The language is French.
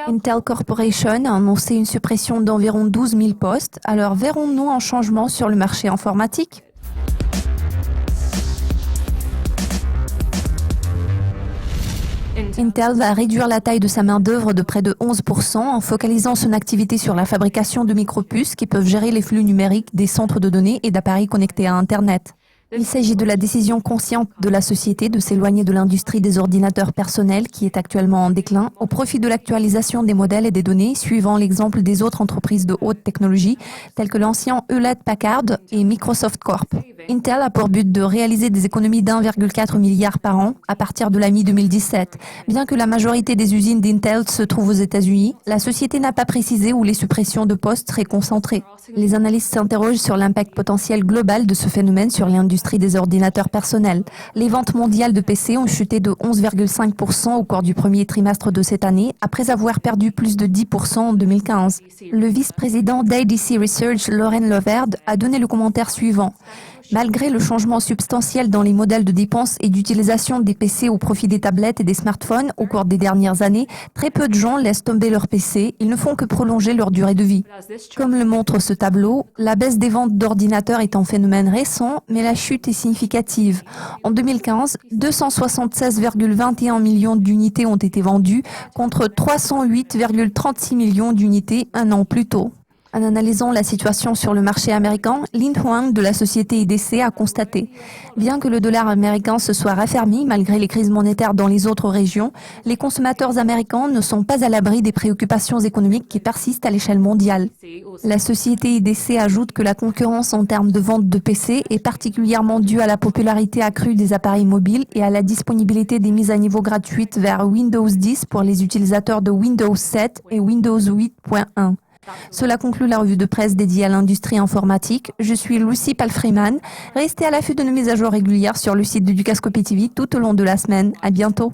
Intel Corporation a annoncé une suppression d'environ 12 000 postes. Alors verrons-nous un changement sur le marché informatique? Intel va réduire la taille de sa main-d'œuvre de près de 11% en focalisant son activité sur la fabrication de micropuces qui peuvent gérer les flux numériques des centres de données et d'appareils connectés à Internet. Il s'agit de la décision consciente de la société de s'éloigner de l'industrie des ordinateurs personnels qui est actuellement en déclin au profit de l'actualisation des modèles et des données suivant l'exemple des autres entreprises de haute technologie telles que l'ancien Hewlett-Packard et Microsoft Corp. Intel a pour but de réaliser des économies d'1,4 milliard par an à partir de la mi-2017. Bien que la majorité des usines d'Intel se trouvent aux États-Unis, la société n'a pas précisé où les suppressions de postes seraient concentrées. Les analystes s'interrogent sur l'impact potentiel global de ce phénomène sur l'industrie des ordinateurs personnels. Les ventes mondiales de PC ont chuté de 11,5% au cours du premier trimestre de cette année, après avoir perdu plus de 10% en 2015. Le vice-président d'ADC Research, Lauren Loverd, a donné le commentaire suivant. Malgré le changement substantiel dans les modèles de dépenses et d'utilisation des PC au profit des tablettes et des smartphones au cours des dernières années, très peu de gens laissent tomber leurs PC, ils ne font que prolonger leur durée de vie. Comme le montre ce tableau, la baisse des ventes d'ordinateurs est un phénomène récent, mais la chute est significative. En 2015, 276,21 millions d'unités ont été vendues contre 308,36 millions d'unités un an plus tôt. En analysant la situation sur le marché américain, Lin Huang de la société IDC a constaté. Bien que le dollar américain se soit raffermi malgré les crises monétaires dans les autres régions, les consommateurs américains ne sont pas à l'abri des préoccupations économiques qui persistent à l'échelle mondiale. La société IDC ajoute que la concurrence en termes de vente de PC est particulièrement due à la popularité accrue des appareils mobiles et à la disponibilité des mises à niveau gratuites vers Windows 10 pour les utilisateurs de Windows 7 et Windows 8.1. Cela conclut la revue de presse dédiée à l'industrie informatique. Je suis Lucy Palfreeman. Restez à l'affût de nos mises à jour régulières sur le site de Dukascopy TV tout au long de la semaine. À bientôt.